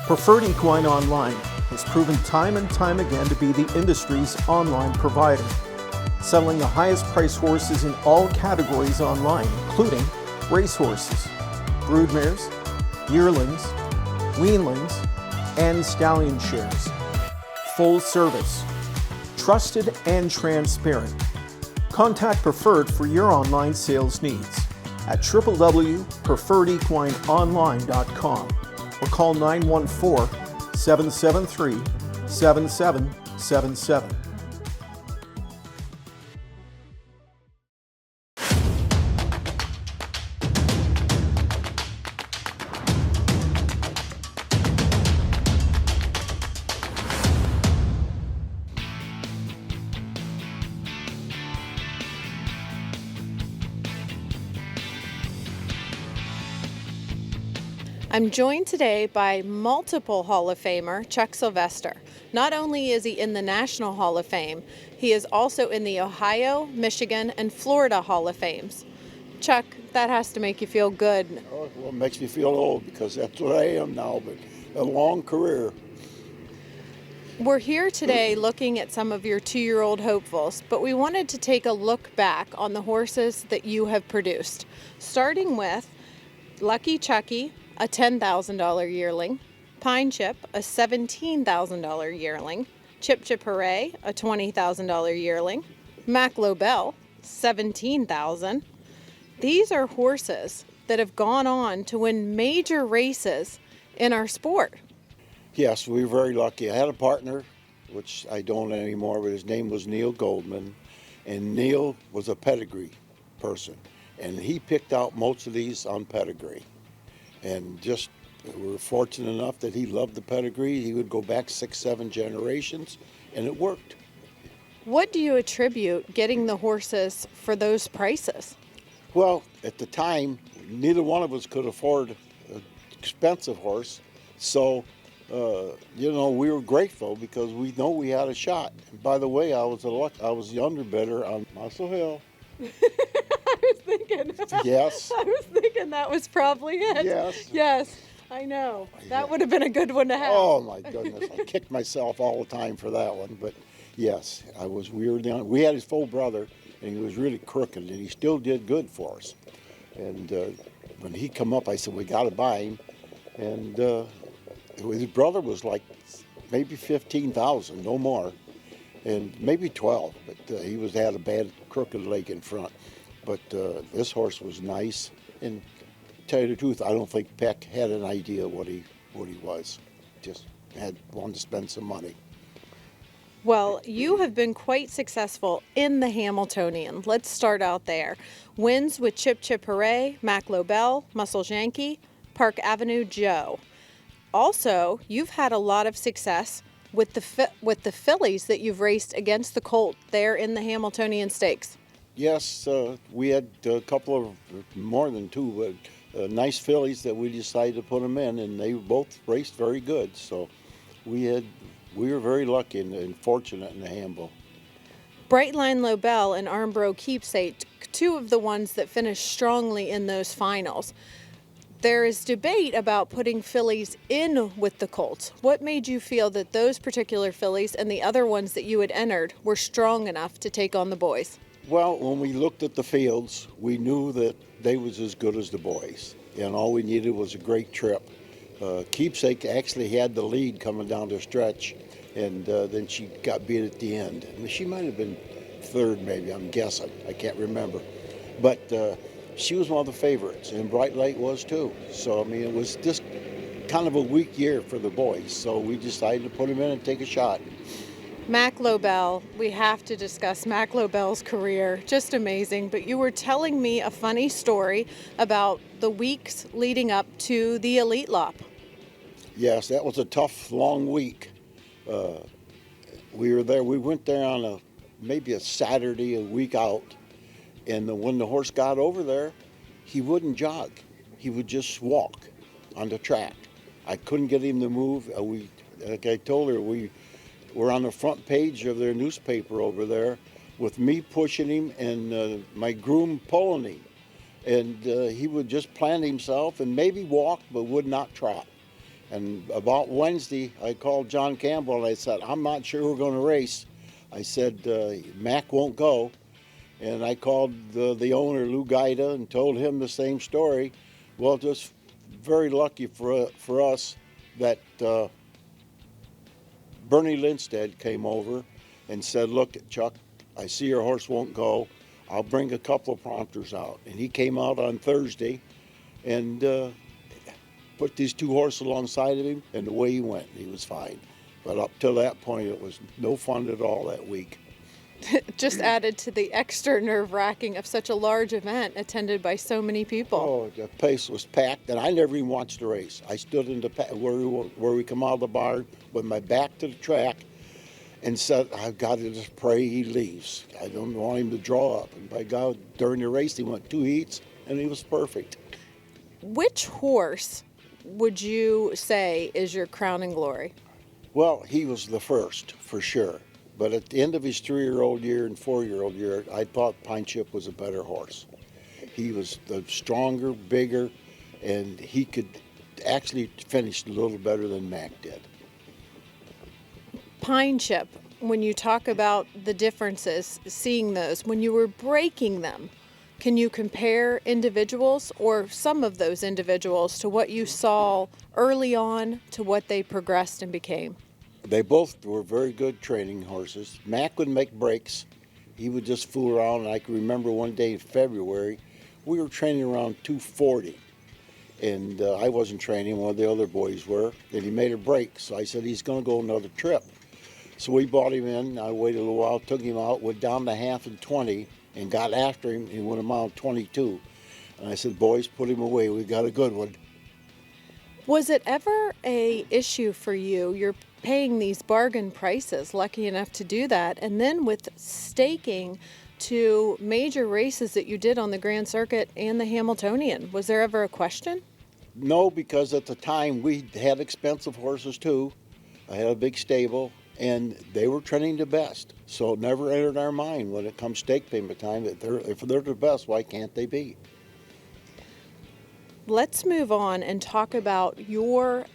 Preferred Equine Online has proven time and time again to be the industry's online provider, selling the highest price horses in all categories online, including racehorses, broodmares, yearlings, weanlings, and stallion shares. Full service, trusted and transparent. Contact Preferred for your online sales needs at www.preferredequineonline.com or call 914-773-7777. I'm joined today by multiple Hall of Famer Chuck Sylvester. Not only is he in the National Hall of Fame, he is also in the Ohio, Michigan, and Florida Hall of Fames. Chuck, that has to make you feel good. Oh, well, it makes me feel old because that's what I am now, but a long career. We're here today looking at some of your 2-year-old hopefuls, but we wanted to take a look back on the horses that you have produced, starting with Lucky Chucky, a $10,000 yearling, Pine Chip, a $17,000 yearling, Chip Chip Hooray, a $20,000 yearling, Mac Lobel, $17,000. These are horses that have gone on to win major races in our sport. Yes, we were very lucky. I had a partner, which I don't anymore, but his name was Neil Goldman, and Neil was a pedigree person, and he picked out most of these on pedigree. And just we were fortunate enough that he loved the pedigree. He would go back 6-7 generations, and it worked. What do you attribute getting the horses for those prices? Well, at the time, neither one of us could afford an expensive horse. So, we were grateful because we know we had a shot. And by the way, I was the underbidder on Muscle Hill. Yes. I was thinking that was probably it. Yes. Yes, I know. That would have been a good one to have. Oh my goodness, I kicked myself all the time for that one. But yes, we had his full brother, and he was really crooked, and he still did good for us. And when he come up, I said, we got to buy him. And his brother was like maybe 15,000, no more, and maybe 12. But he had a bad crooked leg in front. But this horse was nice, and to tell you the truth, I don't think Peck had an idea what he was. Just wanted to spend some money. Well, you have been quite successful in the Hamiltonian. Let's start out there. Wins with Chip Chip Hooray, Mac Lobel, Muscle Yankee, Park Avenue Joe. Also, you've had a lot of success with the fillies that you've raced against the colt there in the Hamiltonian Stakes. Yes, we had a couple of, more than two, but nice fillies that we decided to put them in, and they both raced very good. So we were very lucky and fortunate in the Hambo. Brightline Lobel and Armbro Keepsake, two of the ones that finished strongly in those finals. There is debate about putting fillies in with the colts. What made you feel that those particular fillies and the other ones that you had entered were strong enough to take on the boys? Well, when we looked at the fields, we knew that they was as good as the boys, and all we needed was a great trip. Keepsake actually had the lead coming down the stretch, and then she got beat at the end. I mean, she might have been third, maybe, I'm guessing. I can't remember. But she was one of the favorites, and Bright Light was too. So, I mean, it was just kind of a weak year for the boys, so we decided to put them in and take a shot. Mac Lobel, we have to discuss Mac Lobel's career. Just amazing. But you were telling me a funny story about the weeks leading up to the Elite Lop. Yes, that was a tough, long week. We were there. We went there on maybe a Saturday, a week out. And when the horse got over there, he wouldn't jog. He would just walk on the track. I couldn't get him to move. Like I told her, we were on the front page of their newspaper over there with me pushing him and my groom pulling him. And he would just plant himself and maybe walk, but would not trot. And about Wednesday, I called John Campbell and I said, I'm not sure we're going to race. I said, Mac won't go. And I called the owner, Lou Gaida, and told him the same story. Well, just very lucky for us that Bernie Lindstedt came over and said, look, Chuck, I see your horse won't go. I'll bring a couple of prompters out. And he came out on Thursday and put these two horses alongside of him, and away he went. He was fine. But up till that point, it was no fun at all that week. Just added to the extra nerve-wracking of such a large event attended by so many people. Oh, the place was packed, and I never even watched the race. I stood in the where we come out of the barn with my back to the track and said, I've got to just pray he leaves. I don't want him to draw up. And by God, during the race, he went 2 heats, and he was perfect. Which horse would you say is your crowning glory? Well, he was the first, for sure. But at the end of his 3-year-old year and 4-year-old year, I thought Pine Chip was a better horse. He was the stronger, bigger, and he could actually finish a little better than Mac did. Pine Chip, when you talk about the differences, seeing those, when you were breaking them, can you compare individuals or some of those individuals to what you saw early on to what they progressed and became? They both were very good training horses. Mac would make breaks. He would just fool around. And I can remember one day in February, we were training around 240. And I wasn't training, one of the other boys were. And he made a break. So I said, he's going to go another trip. So we brought him in. I waited a little while, took him out, went down to half and 20, and got after him. He went a mile 22. And I said, boys, put him away. We got a good one. Was it ever a issue for you? You're paying these bargain prices, lucky enough to do that, and then with staking to major races that you did on the Grand Circuit and the Hamiltonian, was there ever a question? No, because at the time we had expensive horses too. I had a big stable, and they were training the best. So it never entered our mind when it comes stake payment time that if they're the best, why can't they be? Let's move on and talk about your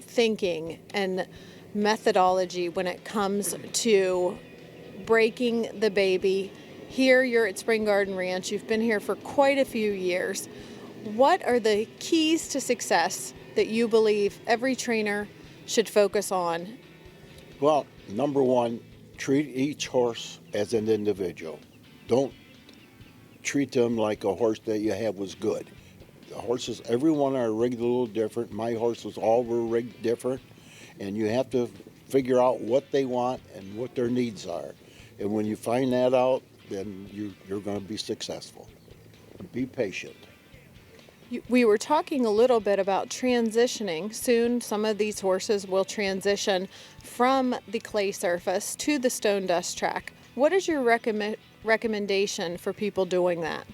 thinking and methodology when it comes to breaking the baby. Here you're at Spring Garden Ranch. You've been here for quite a few years. What are the keys to success that you believe every trainer should focus on? Well, number one, treat each horse as an individual. Don't treat them like a horse that you have was good. The horses, every one are rigged a little different. My horses all were rigged different, and you have to figure out what they want and what their needs are. And when you find that out, then you're going to be successful. Be patient. We were talking a little bit about transitioning. Soon some of these horses will transition from the clay surface to the stone dust track. What is your recommendation for people doing that?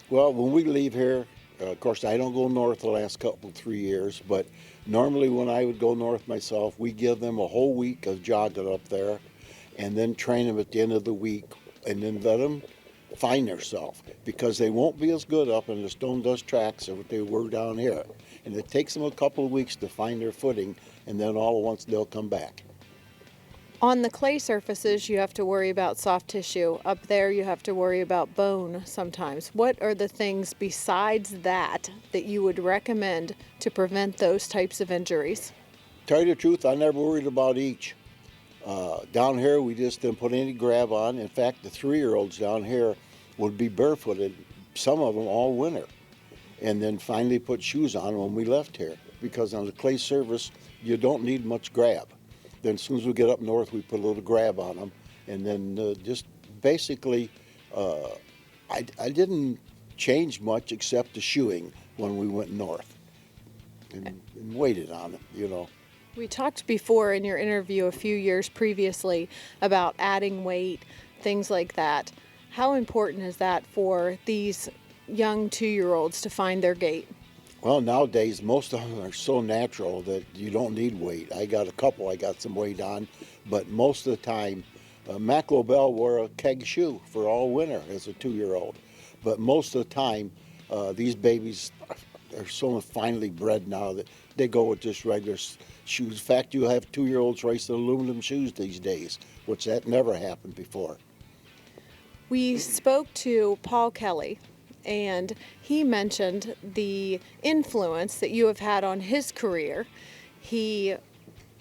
Well, when we leave here, of course, I don't go north the last 3 years, but normally when I would go north myself, we give them a whole week of jogging up there and then train them at the end of the week and then let them find themselves, because they won't be as good up in the stone dust tracks as what they were down here. And it takes them a couple of weeks to find their footing, and then all at once they'll come back. On the clay surfaces, you have to worry about soft tissue. Up there, you have to worry about bone sometimes. What are the things besides that that you would recommend to prevent those types of injuries? Tell you the truth, I never worried about each. Down here, we just didn't put any grab on. In fact, the 3-year-olds down here would be barefooted, some of them all winter, and then finally put shoes on when we left here, because on the clay surface, you don't need much grab. Then as soon as we get up north, we put a little grab on them, and then just basically, I didn't change much except the shoeing when we went north, and waited on it, you know. We talked before in your interview a few years previously about adding weight, things like that. How important is that for these young 2-year-olds to find their gait? Well, nowadays, most of them are so natural that you don't need weight. I got a couple I got some weight on, but most of the time, Mac Lobel wore a keg shoe for all winter as a 2-year-old. But most of the time, these babies are so finely bred now that they go with just regular shoes. In fact, you have 2-year-olds racing aluminum shoes these days, which that never happened before. We spoke to Paul Kelly, and he mentioned the influence that you have had on his career. He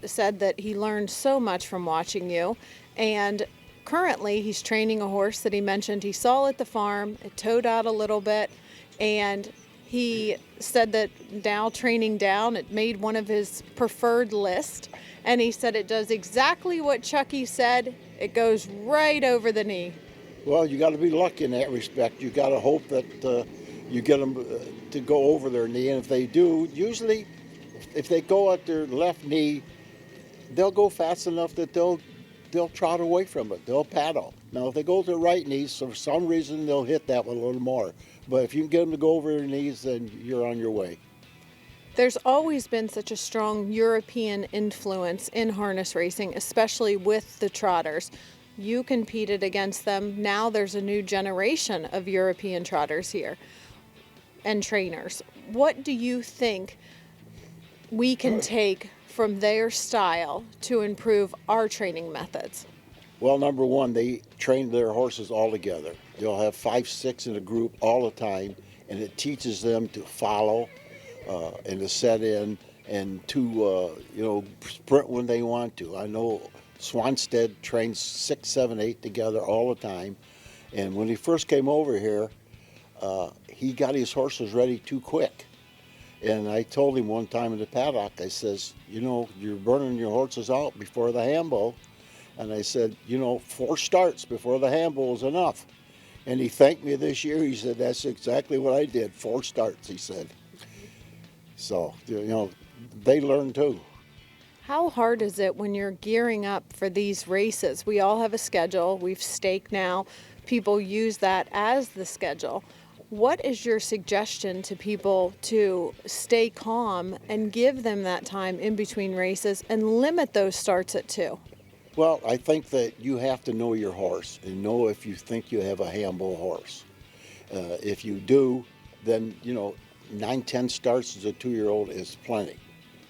said that he learned so much from watching you, and currently he's training a horse that he mentioned he saw at the farm. It towed out a little bit, and he said that now training down, it made one of his preferred list, and he said it does exactly what Chucky said. It goes right over the knee. Well, you got to be lucky in that respect. You got to hope that you get them to go over their knee, and if they do, usually if they go at their left knee, they'll go fast enough that they'll trot away from it. They'll paddle. Now, if they go to the right knee, so for some reason they'll hit that one a little more. But if you can get them to go over their knees, then you're on your way. There's always been such a strong European influence in harness racing, especially with the trotters. You competed against them. Now there's a new generation of European trotters here and trainers. What do you think we can take from their style to improve our training methods? Well, number one, they train their horses all together. They'll have 5, 6 in a group all the time, and it teaches them to follow and to set in and to sprint when they want to. I know Swanstead trains 6, 7, 8 together all the time, and when he first came over here, he got his horses ready too quick. And I told him one time in the paddock, I says, you're burning your horses out before the handle. And I said, 4 starts before the handle is enough. And he thanked me this year. He said, that's exactly what I did. 4 starts, he said. So, they learn too. How hard is it when you're gearing up for these races? We all have a schedule. We've staked now. People use that as the schedule. What is your suggestion to people to stay calm and give them that time in between races and limit those starts at 2? Well, I think that you have to know your horse and know if you think you have a handle horse. If you do, then, 9, 10 starts as a 2-year-old is plenty.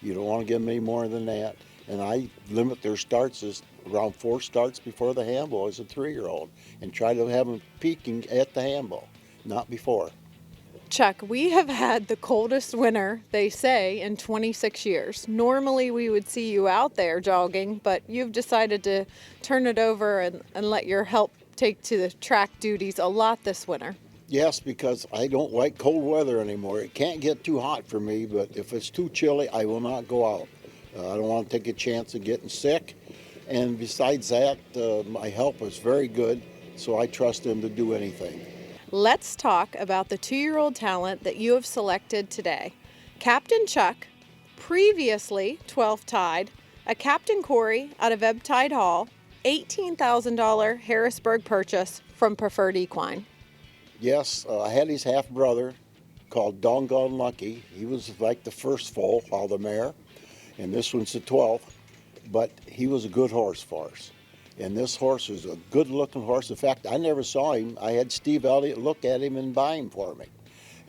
You don't want to give them any more than that. And I limit their starts as around 4 starts before the handle as a 3-year-old and try to have them peaking at the handle, not before. Chuck, we have had the coldest winter, they say, in 26 years. Normally we would see you out there jogging, but you've decided to turn it over and let your help take to the track duties a lot this winter. Yes, because I don't like cold weather anymore. It can't get too hot for me, but if it's too chilly, I will not go out. I don't want to take a chance of getting sick. And besides that, my help is very good, so I trust them to do anything. Let's talk about the 2-year-old talent that you have selected today. Captain Chuck, previously 12th Tide, a Captain Corey out of Ebbtide Hall, $18,000 Harrisburg purchase from Preferred Equine. Yes, I had his half-brother called Doggone Lucky. He was like the first foal, all the mare, and this one's the 12th, but he was a good horse for us. And this horse is a good-looking horse. In fact, I never saw him. I had Steve Elliott look at him and buy him for me.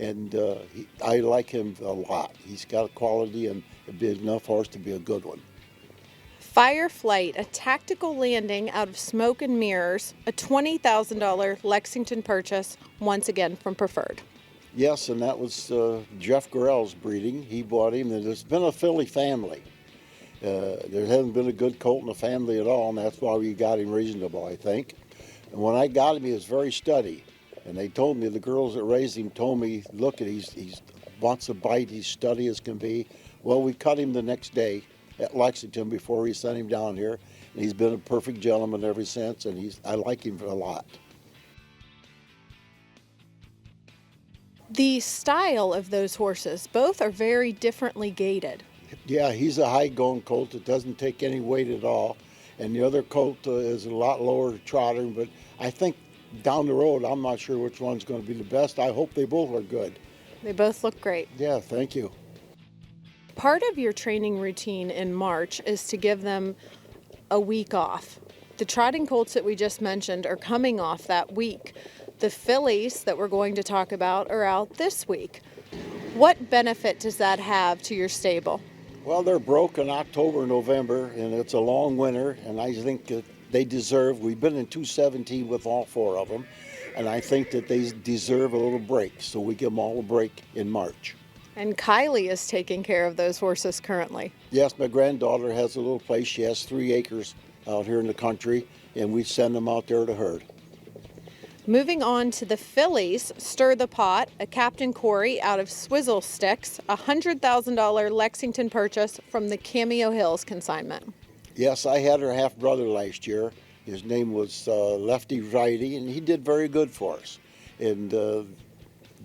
And I like him a lot. He's got a quality and a big enough horse to be a good one. Fireflight, a tactical landing out of Smoke and Mirrors, a $20,000 Lexington purchase, once again from Preferred. Yes, and that was Jeff Gorell's breeding. He bought him. And there's been a filly family. There hasn't been a good colt in the family at all, and that's why we got him reasonable, I think. And when I got him, he was very steady. And they told me, the girls that raised him told me, look, he wants to bite, he's steady as can be. Well, we cut him the next day at Lexington before we sent him down here. And he's been a perfect gentleman ever since, and I like him a lot. The style of those horses, both are very differently gaited. Yeah, he's a high-going colt that doesn't take any weight at all. And the other colt is a lot lower trotter, but I think down the road, I'm not sure which one's going to be the best. I hope they both are good. They both look great. Yeah, thank you. Part of your training routine in March is to give them a week off. The trotting colts that we just mentioned are coming off that week. The fillies that we're going to talk about are out this week. What benefit does that have to your stable? Well, they're broke in October, November, and it's a long winter, and I think that they deserve, we've been in 217 with all four of them, and I think that they deserve a little break, so we give them all a break in March. And Kylie is taking care of those horses currently. Yes, my granddaughter has a little place. She has 3 acres out here in the country, and we send them out there to herd. Moving on to the fillies, Stir the Pot, a Captain Corey out of Swizzle sticks, a $100,000 Lexington purchase from the Cameo Hills consignment. Yes, I had her half-brother last year. His name was Lefty Righty, and he did very good for us. And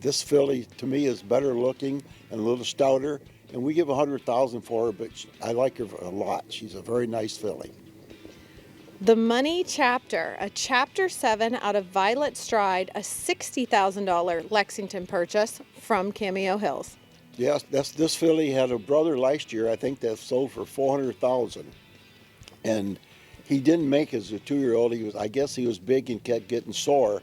this filly, to me, is better looking and a little stouter, and we give $100,000 for her, but I like her a lot. She's a very nice filly. The Money Chapter, a Chapter 7 out of Violet Stride, a $60,000 Lexington purchase from Cameo Hills. Yes, this filly had a brother last year, I think, that sold for $400,000. And he didn't make as a 2-year-old. I guess he was big and kept getting sore,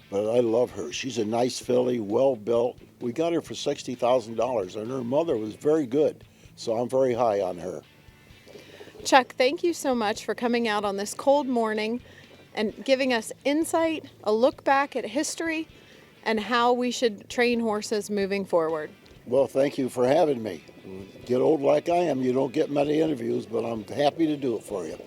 but I love her. She's a nice filly, well built. We got her for $60,000, and her mother was very good, so I'm very high on her. Chuck, thank you so much for coming out on this cold morning and giving us insight, a look back at history, and how we should train horses moving forward. Well, thank you for having me. Get old like I am, you don't get many interviews, but I'm happy to do it for you.